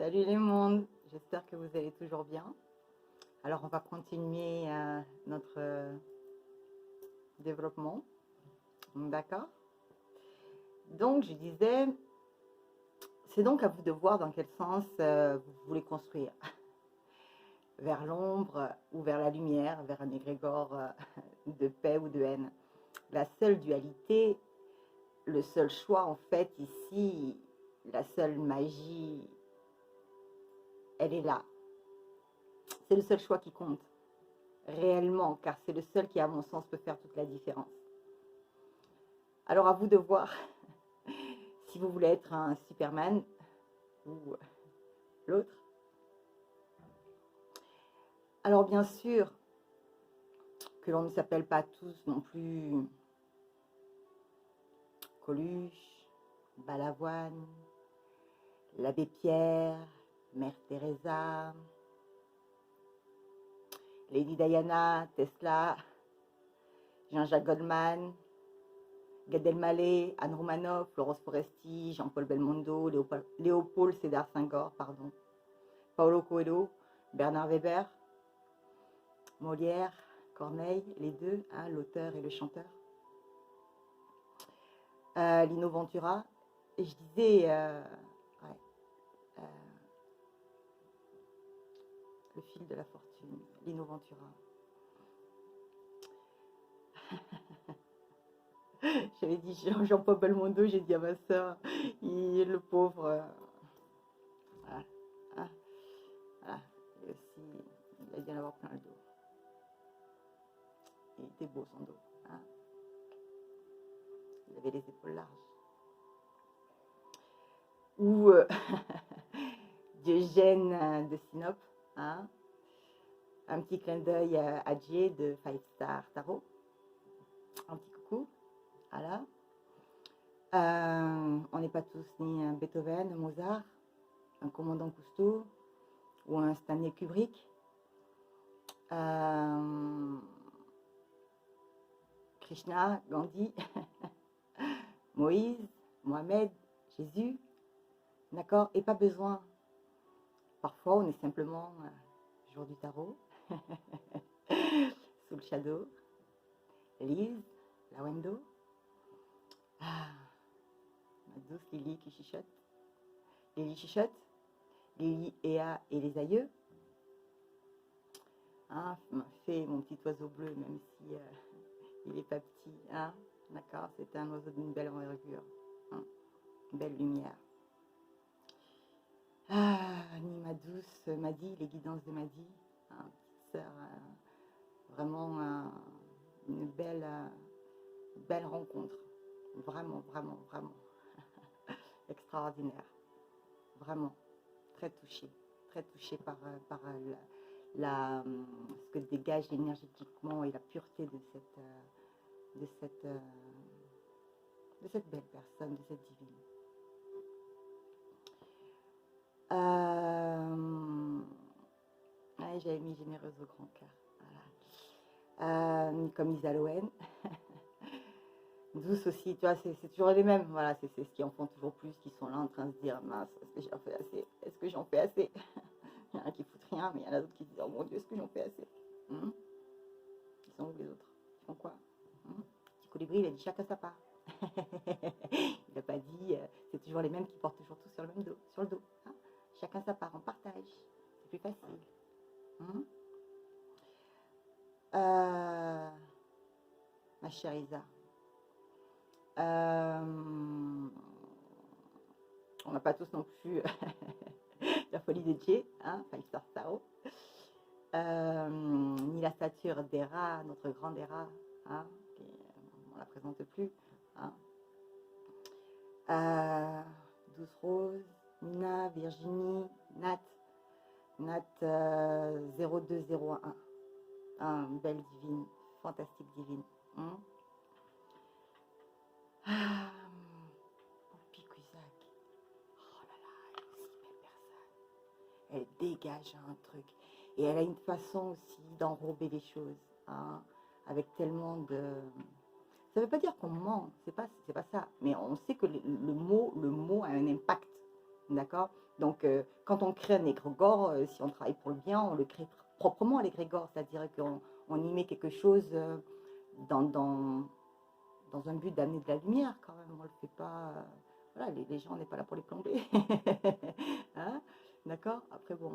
Salut les mondes, j'espère que vous allez toujours bien. Alors on va continuer notre développement, d'accord? Donc je disais, c'est donc à vous de voir dans quel sens vous voulez construire, vers l'ombre ou vers la lumière, vers un égrégore de paix ou de haine. La seule dualité, le seul choix en fait ici, la seule magie, elle est là. C'est le seul choix qui compte. Réellement, car c'est le seul qui, à mon sens, peut faire toute la différence. Alors à vous de voir si vous voulez être un Superman ou l'autre. Alors bien sûr que l'on ne s'appelle pas tous non plus Coluche, Balavoine, l'abbé Pierre, Mère Teresa, Lady Diana, Tesla, Jean-Jacques Goldman, Gad Elmaleh, Anne Romanoff, Florence Foresti, Jean-Paul Belmondo, Léopold Sédar Senghor, pardon, Paulo Coelho, Bernard Weber, Molière, Corneille, les deux, hein, l'auteur et le chanteur. Lino Ventura. Et je disais, ouais, euh, le fil de la fortune, Lino Ventura. J'avais dit Jean-Paul Belmondo, j'ai dit à ma soeur, le pauvre. Voilà, hein, voilà. Et aussi, il a dû en avoir plein le dos. Il était beau son dos. Hein. Il avait les épaules larges. Ou Diogène de Sinope. Hein. Un petit clin d'œil à Jay de Five Star Tarot. Un petit coucou. Voilà. On n'est pas tous ni un Beethoven, un Mozart, un commandant Cousteau ou un Stanley Kubrick. Krishna, Gandhi, Moïse, Mohamed, Jésus. D'accord? Et pas besoin. Parfois, on est simplement jour du tarot, sous le shadow, Lise, la Wendo. Ah, ma douce Lily qui chuchote. Lily chuchote. Lily, Ea et les aïeux. Hein, fait mon petit oiseau bleu, même si il n'est pas petit. Hein, d'accord? C'est un oiseau d'une belle envergure. Hein, belle lumière. Ah, ni ma douce Maddy, les guidances de Maddy. Hein, petite sœur, vraiment une belle rencontre. Vraiment, vraiment, vraiment. Extraordinaire. Vraiment. Très touchée par ce que dégage énergétiquement et la pureté de cette belle personne, de cette divine. Ouais, j'avais mis généreuse au grand cœur. Voilà. Comme Isa Lowen. Douce aussi, tu vois, c'est toujours les mêmes. Voilà, c'est ce qui en font toujours plus, qui sont là en train de se dire, mince, est-ce que j'en fais assez? Est-ce que j'en fais assez? Il y en a qui foutent rien, mais il y en a d'autres qui disent, oh mon Dieu, est-ce que j'en fais assez? Ils sont où les autres? Ils font quoi? Petit colibri, il a dit chacun sa part. Il n'a pas dit, c'est toujours les mêmes qui portent toujours tout sur le même dos, sur le dos. Hein. Chacun sa part, on partage. C'est plus facile. Ma chère Isa. On n'a pas tous non plus la folie de Jay, hein, Five Star Tarot. Ni la stature d'Hera, notre grande Hera, hein, on ne la présente plus. Hein. Douce Rose, Nina, Virginie, Nat 0201. Hein, belle divine, fantastique divine. Poupie Cusack. Oh là là, elle est aussi belle personne. Elle dégage un truc. Et elle a une façon aussi d'enrober les choses. Hein, avec tellement de... Ça ne veut pas dire qu'on ment, c'est pas ça. Mais on sait que le mot a un impact. D'accord? Donc, quand on crée un égrégore, si on travaille pour le bien, on le crée proprement, l'égrégore, c'est-à-dire qu'on y met quelque chose dans, dans, dans un but d'amener de la lumière quand même. On ne le fait pas. Voilà, les gens, on n'est pas là pour les plomber. Hein, d'accord. Après, bon,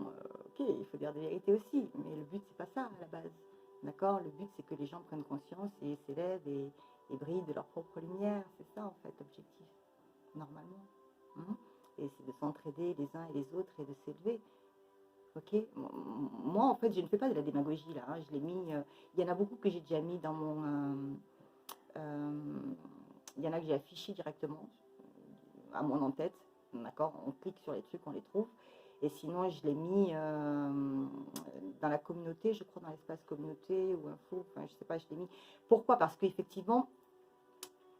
ok, il faut dire des vérités aussi, mais le but, c'est pas ça à la base. D'accord. Le but, c'est que les gens prennent conscience et s'élèvent et brillent de leur propre lumière. C'est ça, en fait, l'objectif, normalement. Hein. Et c'est de s'entraider les uns et les autres et de s'élever. Ok. Moi, en fait, je ne fais pas de la démagogie là. Hein. Je l'ai mis. Il y en a beaucoup que j'ai déjà mis dans mon. Il y en a que j'ai affiché directement à mon en-tête. D'accord. On clique sur les trucs, on les trouve. Et sinon, je l'ai mis dans la communauté, je crois, dans l'espace communauté ou info. Enfin, je sais pas, je l'ai mis. Pourquoi? Parce qu'effectivement,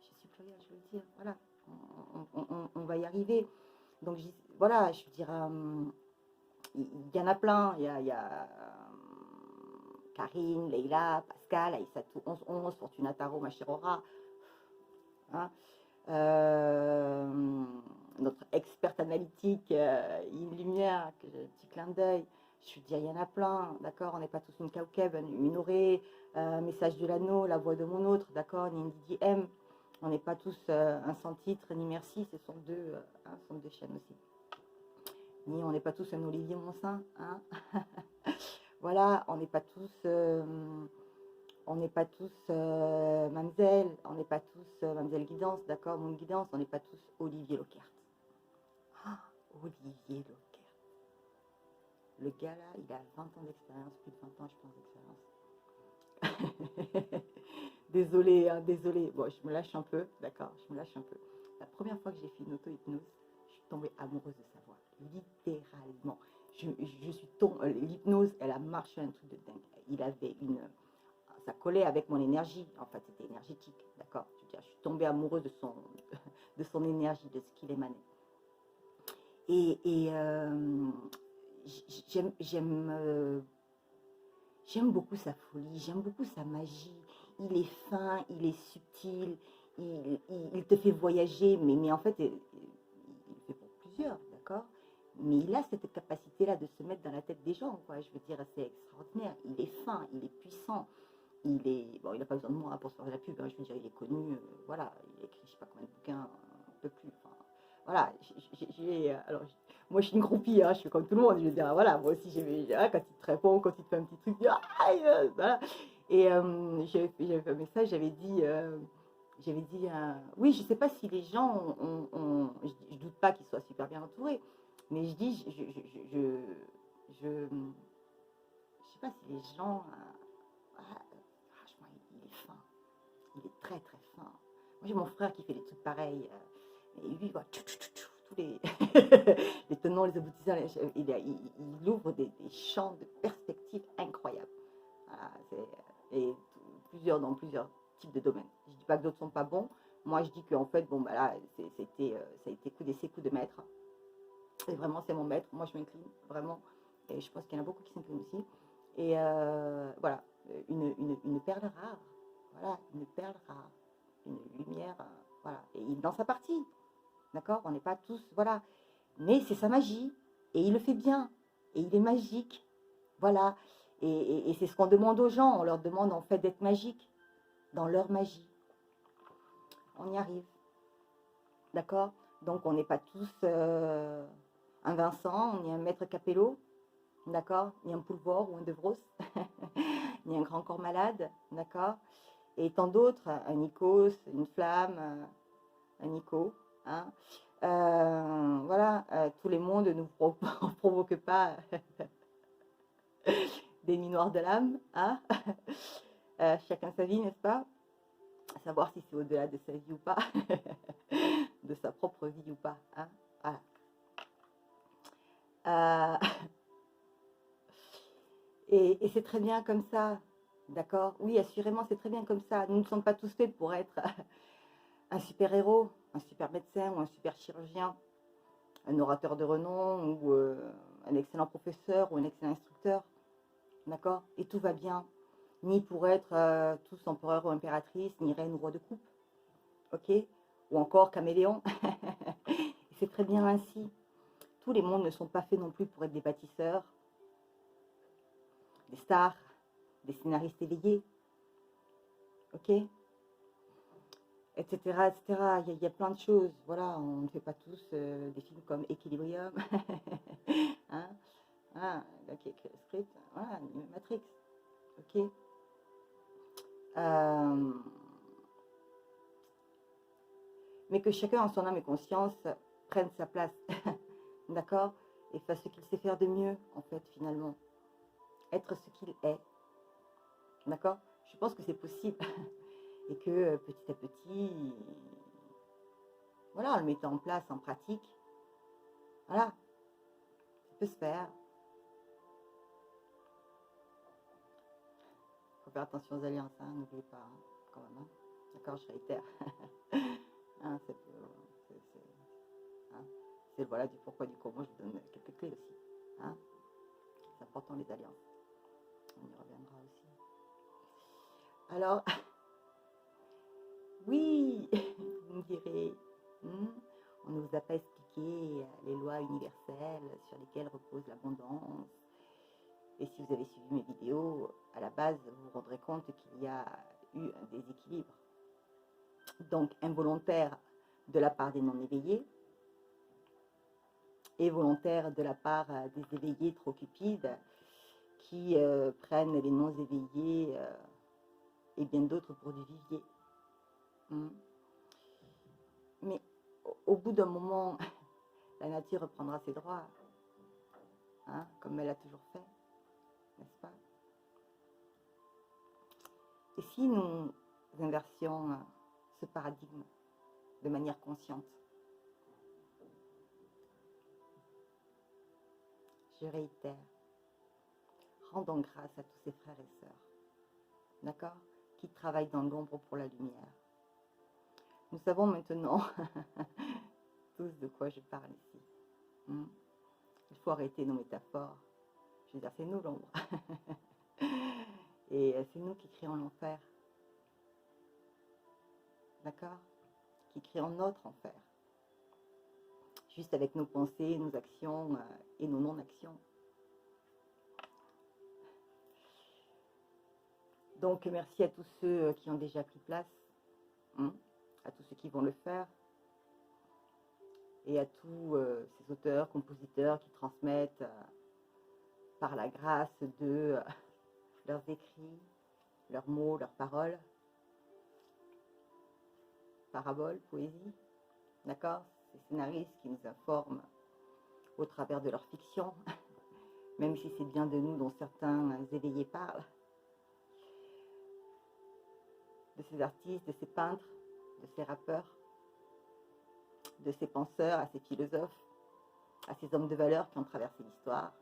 je suis plus rien, je veux dire. Voilà. On va y arriver. Donc, voilà, je veux dire. Il y en a plein. Il y a Karine, Leïla, Pascal, Aïssatou, 1111, Fortunata Roma Chirora. Hein, notre experte analytique, Yves Lumière, petit clin d'œil. Je veux dire, il y en a plein, d'accord. On n'est pas tous une Kaukeb, une Auré, Message de l'anneau, La voix de mon autre, d'accord, ni une Didi M. On n'est pas tous un sans titre, ni merci, ce sont deux chaînes aussi. Ni on n'est pas tous un Olivier Monsin, hein. Voilà, on n'est pas tous, Mamzelle, on n'est pas tous Mamzelle Guidance, d'accord, mon Guidance, on n'est pas tous Olivier Lockhart. Ah, Olivier Lockhart. Le gars là, il a 20 ans d'expérience, plus de 20 ans, je pense, d'expérience. Désolée, hein, désolée. Bon, je me lâche un peu, d'accord, je me lâche un peu. La première fois que j'ai fait une auto-hypnose, je suis tombée amoureuse de sa voix, littéralement. Je suis tombée, l'hypnose, elle a marché un truc de dingue. Il avait ça collait avec mon énergie, en fait, c'était énergétique, d'accord. Je suis tombée amoureuse de son énergie, de ce qu'il émanait. Et j'aime beaucoup sa folie, j'aime beaucoup sa magie. Il est fin, il est subtil, il te fait voyager, mais en fait, il le fait pour plusieurs, d'accord. Mais il a cette capacité-là de se mettre dans la tête des gens, quoi. Je veux dire, c'est extraordinaire. Il est fin, il est puissant. Bon, il n'a pas besoin de moi pour se faire de la pub, hein. Je veux dire, il est connu, voilà, il a écrit je sais pas combien de bouquins, un peu plus, enfin, voilà, alors, moi je suis une groupie, hein, je suis comme tout le monde, je veux dire, voilà, moi aussi, quand il te répond, quand il te fait un petit truc, voilà, et j'avais fait un message, j'avais dit, oui, je sais pas si les gens, je doute pas qu'ils soient super bien entourés, mais je dis, je sais pas si les gens, franchement, il est fin. Il est très très fin. Moi j'ai mon frère qui fait des trucs pareils. Et lui, il voit tous les, les tenants, les aboutissants. Il ouvre des champs de perspectives incroyables. Voilà, et dans plusieurs types de domaines. Je ne dis pas que d'autres ne sont pas bons. Moi je dis qu'en fait, bon, bah là, ça a été ses coups de maître. Et vraiment, c'est mon maître. Moi je m'incline, vraiment. Et je pense qu'il y en a beaucoup qui s'inclinent aussi. Et voilà, une perle rare. Voilà, une perle rare. Une lumière, voilà. Et dans sa partie, d'accord. On n'est pas tous, voilà. Mais c'est sa magie. Et il le fait bien. Et il est magique. Voilà. Et c'est ce qu'on demande aux gens. On leur demande en fait d'être magiques. Dans leur magie. On y arrive. D'accord. Donc on n'est pas tous un Vincent, ni un maître Capello. D'accord. Ni un Poulvord ou un De Vros. Ni un grand corps malade. D'accord. Et tant d'autres, un Nikos, une flamme, un Nico, hein. Voilà, tous les mondes ne nous provoquent pas des nuits noires de l'âme, hein. Chacun sa vie, n'est-ce pas? À savoir si c'est au-delà de sa vie ou pas, de sa propre vie ou pas, hein. Voilà. Et c'est très bien comme ça, d'accord? Oui, assurément, c'est très bien comme ça. Nous ne sommes pas tous faits pour être un super-héros, un super médecin ou un super chirurgien, un orateur de renom ou un excellent professeur ou un excellent instructeur, d'accord? Et tout va bien, ni pour être tous empereur ou impératrice, ni reine ou roi de coupe, ok? Ou encore caméléon. C'est très bien ainsi. tous les mondes ne sont pas faits non plus pour être des bâtisseurs, des stars, des scénaristes éveillés, ok, etc., etc. Il y a plein de choses. Voilà, on ne fait pas tous des films comme Equilibrium, hein, ah, là, qui écrit le script, voilà, Matrix, ok. Euh, mais que chacun en son âme et conscience prenne sa place, d'accord, et fasse ce qu'il sait faire de mieux, en fait, finalement. Être ce qu'il est, d'accord. Je pense que c'est possible, et que petit à petit, voilà, en le mettant en place, en pratique, voilà, ça peut se faire. Il faut faire attention aux alliances, hein, n'oubliez pas, hein, quand même, hein. D'accord, je réitère. Hein, hein, c'est voilà du pourquoi, du comment, je vous donne quelques clés aussi. Hein. C'est important les alliances. On y reviendra aussi. Alors, oui, vous me direz, on ne vous a pas expliqué les lois universelles sur lesquelles repose l'abondance. Et si vous avez suivi mes vidéos, à la base, vous vous rendrez compte qu'il y a eu un déséquilibre. Donc, involontaire de la part des non-éveillés et volontaire de la part des éveillés trop cupides qui prennent les non-éveillés et bien d'autres pour du vivier. Mais au bout d'un moment, la nature reprendra ses droits, hein, comme elle a toujours fait, n'est-ce pas? Et si nous inversions ce paradigme de manière consciente, je réitère, rendons grâce à tous ces frères et sœurs, d'accord, qui travaillent dans l'ombre pour la lumière. Nous savons maintenant tous de quoi je parle ici. Il faut arrêter nos métaphores. Je veux dire, c'est nous l'ombre. Et c'est nous qui créons l'enfer. D'accord? Qui créons notre enfer. Juste avec nos pensées, nos actions et nos non-actions. Donc, merci à tous ceux qui ont déjà pris place, à tous ceux qui vont le faire, et à tous ces auteurs, compositeurs qui transmettent par la grâce de leurs écrits, leurs mots, leurs paroles, paraboles, poésie, d'accord? Ces scénaristes qui nous informent au travers de leur fiction, même si c'est bien de nous dont certains éveillés parlent, de ces artistes, de ces peintres, de ces rappeurs, de ces penseurs, à ces philosophes, à ces hommes de valeur qui ont traversé l'histoire.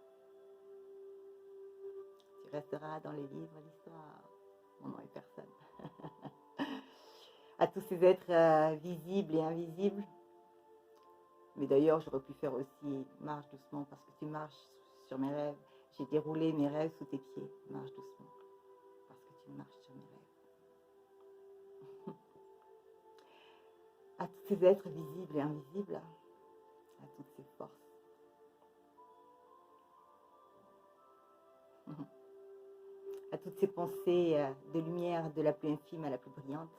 Tu resteras dans les livres l'histoire, mon nom est personne. À tous ces êtres visibles et invisibles. Mais d'ailleurs, j'aurais pu faire aussi marche doucement parce que tu marches sur mes rêves. J'ai déroulé mes rêves sous tes pieds. Marche doucement parce que tu marches sur mes rêves. À tous ces êtres visibles et invisibles, à toutes ces forces. À toutes ces pensées de lumière de la plus infime à la plus brillante,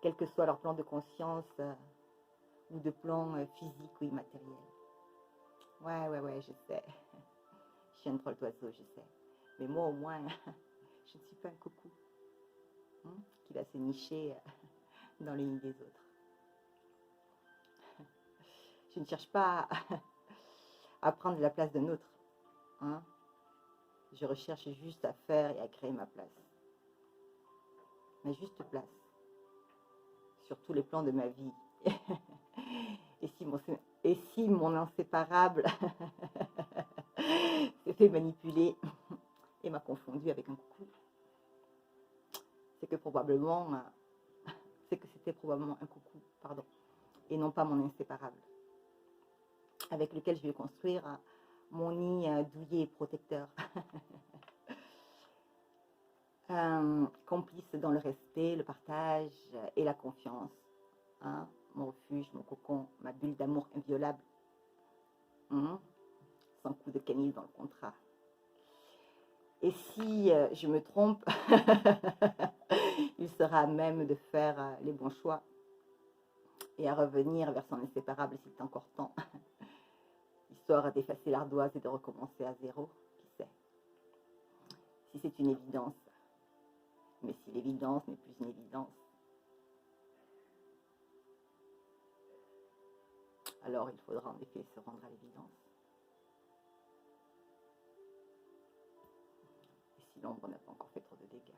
quel que soit leur plan de conscience ou de plan physique ou immatériel. Ouais, je sais. Je suis un troll d'oiseau, je sais. Mais moi, au moins, je ne suis pas un coucou qui va se nicher dans les nids des autres. Je ne cherche pas à prendre la place d'un autre. Je recherche juste à faire et à créer ma place. Ma juste place. Sur tous les plans de ma vie. Et si mon inséparable s'est fait manipuler et m'a confondu avec un coucou, c'est que c'était probablement un coucou, pardon, et non pas mon inséparable, avec lequel je vais construire mon nid douillet et protecteur. Complice dans le respect, le partage et la confiance. Mon refuge, mon cocon, ma bulle d'amour inviolable. hein, sans coup de canif dans le contrat. Et si je me trompe, il sera à même de faire les bons choix et à revenir vers son inséparable s'il est encore temps, histoire d'effacer l'ardoise et de recommencer à zéro, qui sait. Si c'est une évidence, mais si l'évidence n'est plus une évidence, alors il faudra en effet se rendre à l'évidence. Et si l'ombre n'a pas encore fait trop de dégâts.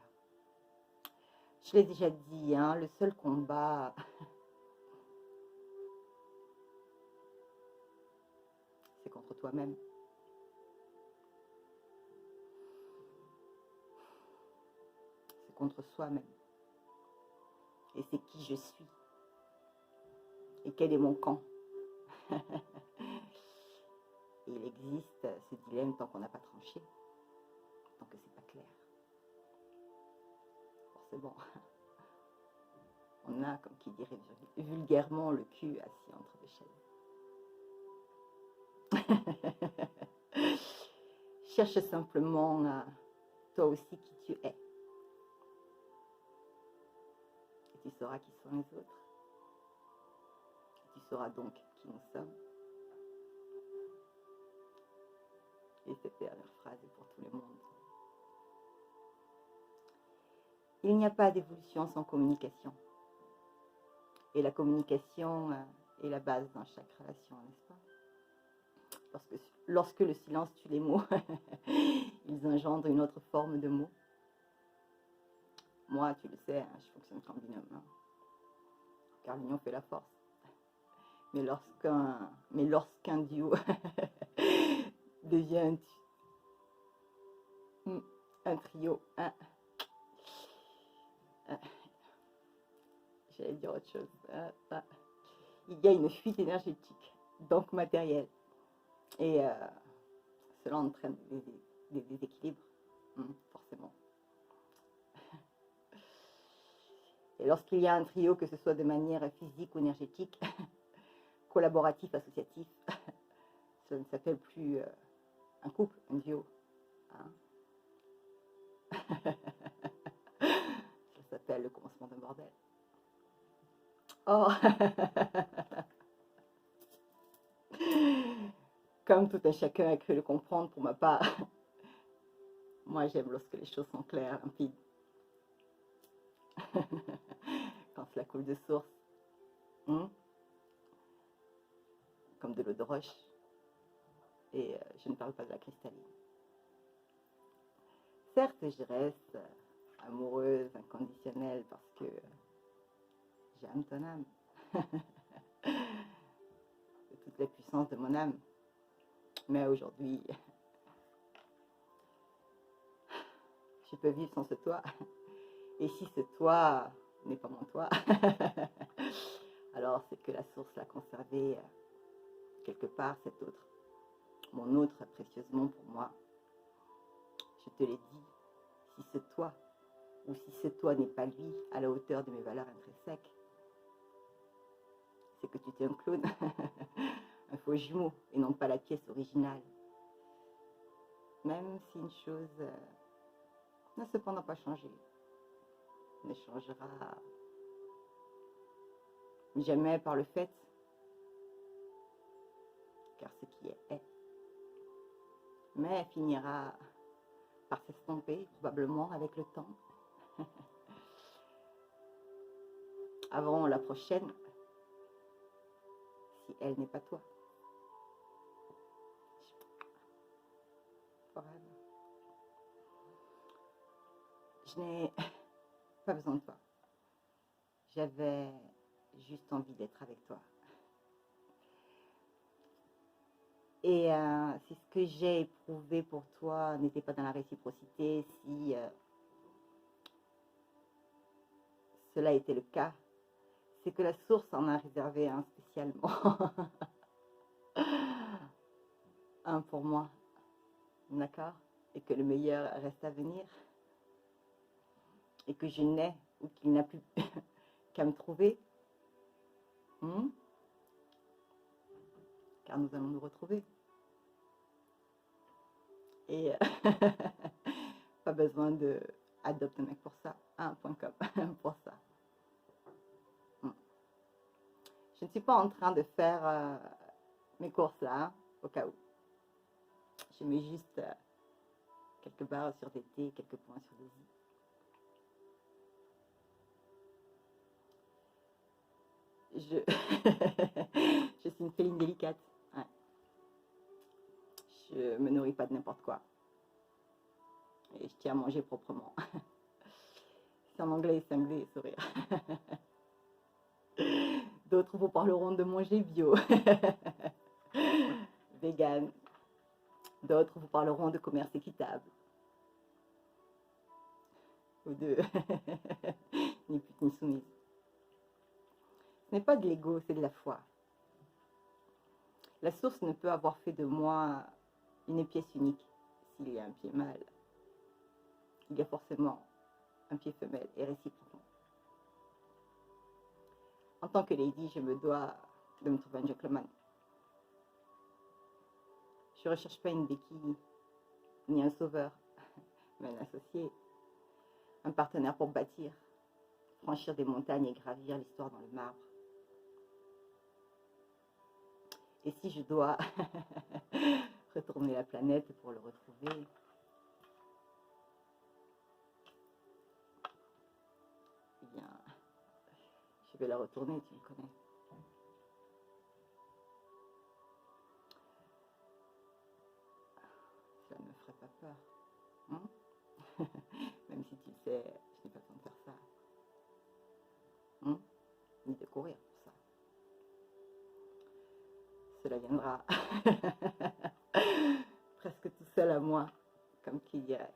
Je l'ai déjà dit, hein, le seul combat, c'est contre toi-même. C'est contre soi-même. Et c'est qui je suis. Et quel est mon camp. Et il existe ce dilemme tant qu'on n'a pas tranché, tant que c'est pas clair. Forcément, on a, comme qui dirait vulgairement, le cul assis entre deux chaises. Cherche simplement toi aussi qui tu es. Et tu sauras qui sont les autres. Et tu sauras donc qui nous sommes. Et cette dernière phrase est pour tout le monde. Il n'y a pas d'évolution sans communication. Et la communication est la base dans chaque relation, n'est-ce pas? Lorsque le silence tue les mots, ils engendrent une autre forme de mots. Moi, tu le sais, hein, je fonctionne comme binôme. Hein, car l'union fait la force. Mais lorsqu'un duo devient un trio, j'allais dire autre chose, il y a une fuite énergétique, donc matérielle. Et cela entraîne des déséquilibres, forcément. Et lorsqu'il y a un trio, que ce soit de manière physique ou énergétique, collaboratif, associatif, ça ne s'appelle plus un couple, un duo. Hein. Ça s'appelle le commencement d'un bordel. Oh. Comme tout un chacun a cru le comprendre, pour ma part, moi j'aime lorsque les choses sont claires, limpides. Quand cela coule de source, comme de l'eau de roche. Et je ne parle pas de la cristalline. Certes, je reste amoureuse, inconditionnelle, parce que j'aime ton âme. De toute la puissance de mon âme. Mais aujourd'hui, je peux vivre sans ce toit. Et si ce toit n'est pas mon toit, alors c'est que la source l'a conservé quelque part, cet autre. Mon autre, précieusement pour moi. Je te l'ai dit, si ce toit, ou si ce toit n'est pas lui, à la hauteur de mes valeurs intrinsèques, c'est que tu t'es un clone, un faux jumeau, et non pas la pièce originale. Même si une chose n'a cependant pas changé, ne changera jamais par le fait, car ce qui est, mais finira par s'estomper, probablement avec le temps. Avant la prochaine, si elle n'est pas toi. Je n'ai pas besoin de toi. J'avais juste envie d'être avec toi. Et si ce que j'ai éprouvé pour toi n'était pas dans la réciprocité, si cela était le cas, c'est que la source en a réservé un spécialement. Un pour moi. D'accord? Et que le meilleur reste à venir. Et que je n'ai ou qu'il n'a plus qu'à me trouver. Car nous allons nous retrouver. Et pas besoin de adopter un mec pour ça, hein, .com, pour ça. Je ne suis pas en train de faire mes courses là, hein, au cas où. Je mets juste quelques barres sur des T, quelques points sur des I. Je suis une féline délicate. Ouais. Je me nourris pas de n'importe quoi. Et je tiens à manger proprement. C'est en anglais, c'est anglais, sourire. D'autres vous parleront de manger bio, vegan. D'autres vous parleront de commerce équitable. Ou de ni pute ni soumise. Ce n'est pas de l'ego, c'est de la foi. La source ne peut avoir fait de moi une pièce unique. S'il y a un pied mâle, il y a forcément un pied femelle et réciproquement. En tant que lady, je me dois de me trouver un gentleman. Je ne recherche pas une béquille, ni un sauveur, mais un associé, un partenaire pour bâtir, franchir des montagnes et gravir l'histoire dans le marbre. Et si je dois retourner la planète pour le retrouver, eh bien, je vais la retourner, tu le connais. Ça ne me ferait pas peur. Hein? Même si tu le sais, je n'ai pas besoin de faire ça. Hein? Ni de courir pour ça. Cela viendra presque tout seul à moi, comme qui dirait.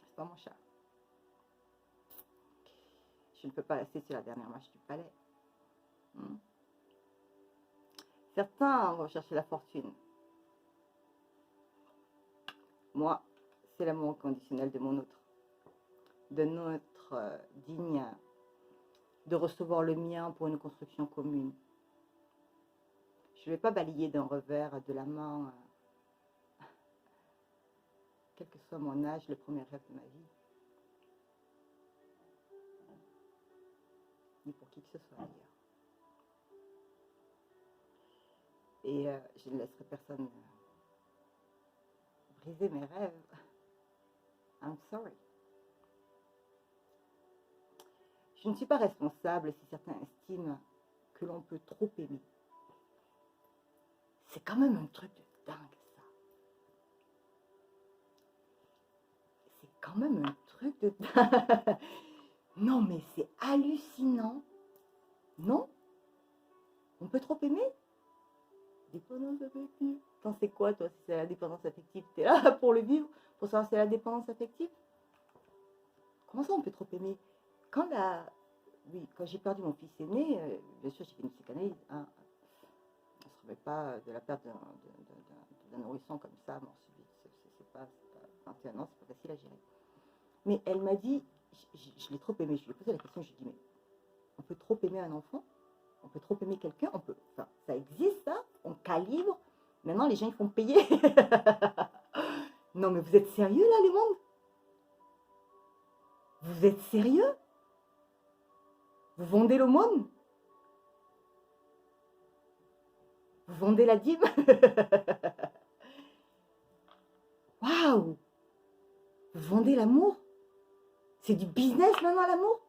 C'est pas mon chat. Je ne peux pas rester sur la dernière marche du palais. Hein? Certains vont chercher la fortune. Moi, c'est l'amour conditionnel de mon autre. De notre digne de recevoir le mien pour une construction commune. Je ne vais pas balayer d'un revers de la main, quel que soit mon âge, le premier rêve de ma vie. Ni pour qui que ce soit d'ailleurs. Et je ne laisserai personne briser mes rêves. I'm sorry. Je ne suis pas responsable si certains estiment que l'on peut trop aimer. C'est quand même un truc de dingue, ça. C'est quand même un truc de dingue. Non, mais c'est hallucinant. Non? On peut trop aimer? Dépendance affective. T'en sais quoi, toi, si c'est la dépendance affective? T'es là pour le vivre, pour savoir si c'est la dépendance affective? Comment ça, on peut trop aimer? Quand j'ai perdu mon fils aîné, bien sûr, j'ai fait une psychanalyse. Hein. On ne se remet pas de la perte d'un nourrisson comme ça, mort subite. C'est pas 21 ans, c'est pas facile à gérer. Mais elle m'a dit, je l'ai trop aimé. Je lui ai posé la question, je lui ai dit, mais on peut trop aimer un enfant? On peut trop aimer quelqu'un? Enfin, ça existe, ça? On calibre? Maintenant, les gens, ils font payer. Non, mais vous êtes sérieux, là, les mondes? Vous êtes sérieux? Vous vendez l'aumône? Vous vendez la dîme? Waouh! Vous vendez l'amour? C'est du business maintenant, l'amour?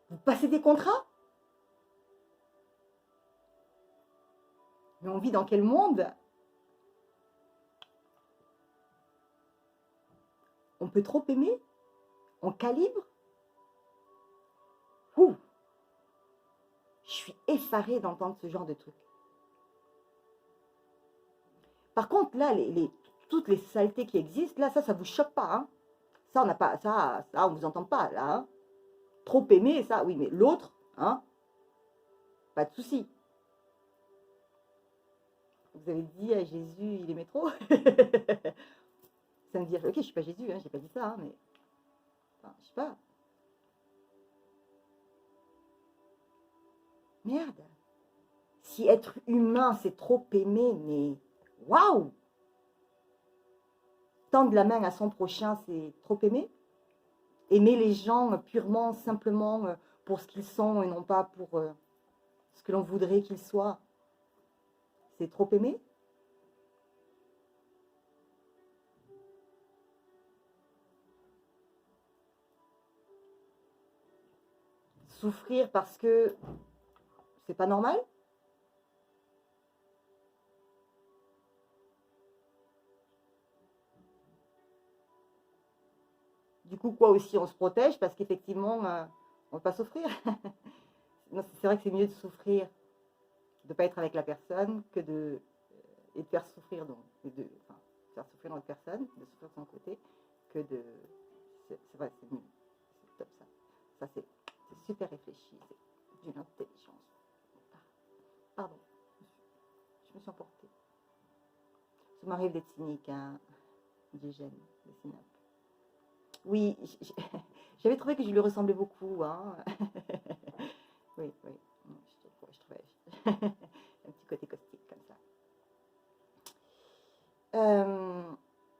Vous passez des contrats? Mais on vit dans quel monde? On peut trop aimer? On calibre? Ouh! Je suis effarée d'entendre ce genre de truc. Par contre, là, toutes les saletés qui existent, là, ça vous choque pas, hein? Ça, on n'a pas, ça, on vous entend pas, là, hein? Trop aimer, ça, oui, mais l'autre, hein? Pas de souci. Vous avez dit à Jésus, il aimait trop? Ça me dit, ok, je suis pas Jésus, hein, j'ai pas dit ça, hein, mais, enfin, je sais pas. Merde. Si être humain, c'est trop aimer, mais waouh! tendre la main à son prochain, c'est trop aimer. Aimer les gens purement, simplement pour ce qu'ils sont et non pas pour ce que l'on voudrait qu'ils soient, c'est trop aimer. Souffrir parce que c'est pas normal. Du coup, quoi aussi, on se protège parce qu'effectivement, on ne va pas souffrir. C'est vrai que c'est mieux de souffrir, de ne pas être avec la personne, que et de faire souffrir, donc, enfin, faire souffrir notre personne, de souffrir de son côté, que de. C'est vrai, c'est mieux. C'est top ça. Ça, c'est super réfléchi, c'est d'une intelligence. Pardon, je me suis emportée. Ça m'arrive d'être cynique, hein, Diogène, de Sinope. Oui, j'avais trouvé que je lui ressemblais beaucoup. Hein. Oui, oui, je trouvais un petit côté caustique comme ça.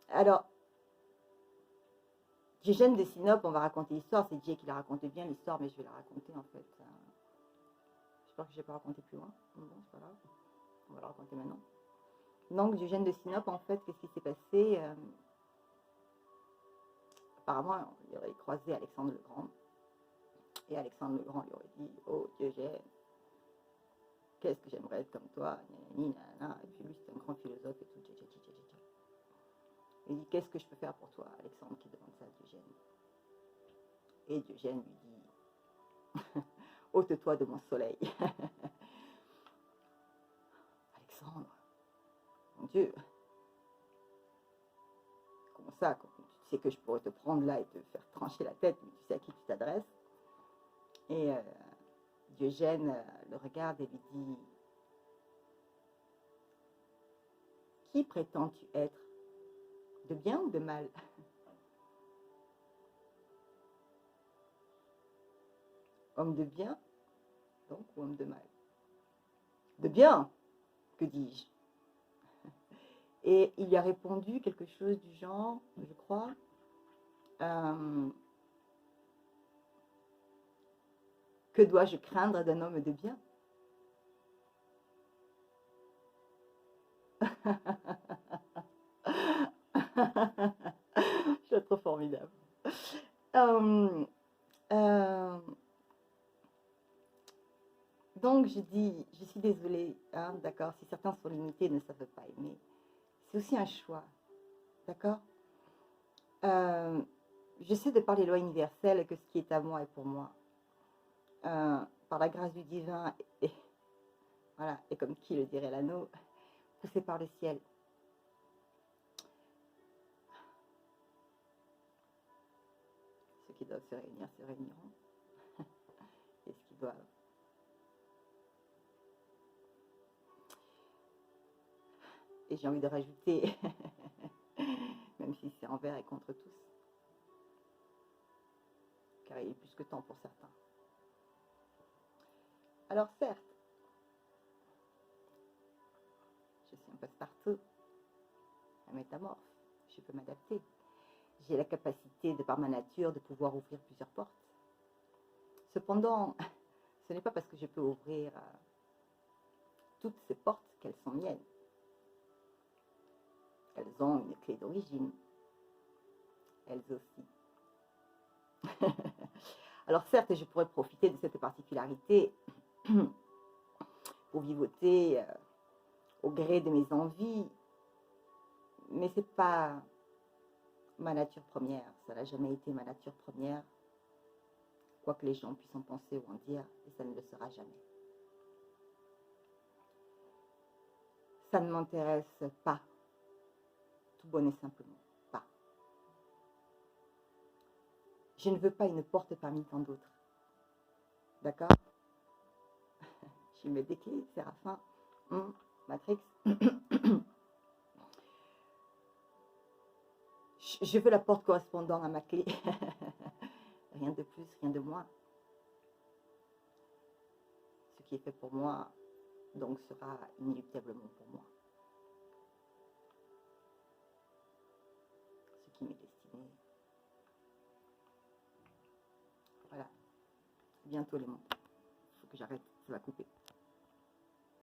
Alors, Diogène de Sinope, on va raconter l'histoire. C'est Dieu qui la racontait bien l'histoire, mais je vais la raconter en fait. J'espère que je n'ai pas raconté plus loin. Bon, c'est pas grave. On va la raconter maintenant. Donc, Diogène de Sinope, en fait, qu'est-ce qui s'est passé Apparemment, il aurait croisé Alexandre le Grand. Et Alexandre le Grand lui aurait dit, oh Diogène, qu'est-ce que j'aimerais être comme toi, nanana. Et puis lui, c'est un grand philosophe et tout. Il dit, qu'est-ce que je peux faire pour toi, Alexandre, qui demande ça à Diogène. Et Diogène lui dit, ôte-toi de mon soleil. Alexandre, mon Dieu, comment ça, tu sais que je pourrais te prendre là et te faire trancher la tête, mais tu sais à qui tu t'adresses. Et Diogène le regarde et lui dit, qui prétends-tu être? De bien ou de mal? Homme de bien, donc, ou homme de mal? De bien, que dis-je? Et il lui a répondu quelque chose du genre, je crois, que dois-je craindre d'un homme de bien? Je suis trop formidable. Donc je dis, je suis désolée, hein, d'accord, si certains sont limités et ne savent pas aimer, c'est aussi un choix, d'accord. J'essaie de parler loi universelle que ce qui est à moi est pour moi. Par la grâce du divin, voilà, et comme qui le dirait l'anneau, poussé par le ciel. Ceux qui doivent se réunir se réuniront. Et ce qui doivent. Et j'ai envie de rajouter, même si c'est envers et contre tous, car il est plus que temps pour certains. Alors certes, je suis un passe-partout, un métamorphe, je peux m'adapter. J'ai la capacité, de par ma nature, de pouvoir ouvrir plusieurs portes. Cependant, ce n'est pas parce que je peux ouvrir toutes ces portes qu'elles sont miennes. Elles ont une clé d'origine, elles aussi. Alors certes, je pourrais profiter de cette particularité pour vivoter au gré de mes envies, mais ce n'est pas ma nature première, ça n'a jamais été ma nature première, quoi que les gens puissent en penser ou en dire, et ça ne le sera jamais. Ça ne m'intéresse pas, tout bon et simplement, pas. Je ne veux pas une porte parmi tant d'autres, d'accord? Je mets des clés, Séraphin, Matrix. Je veux la porte correspondant à ma clé. Rien de plus, rien de moins. Ce qui est fait pour moi, donc, sera inéluctablement pour moi. qui m'est destiné. Voilà. Bientôt les mondes. Il faut que j'arrête, ça va couper.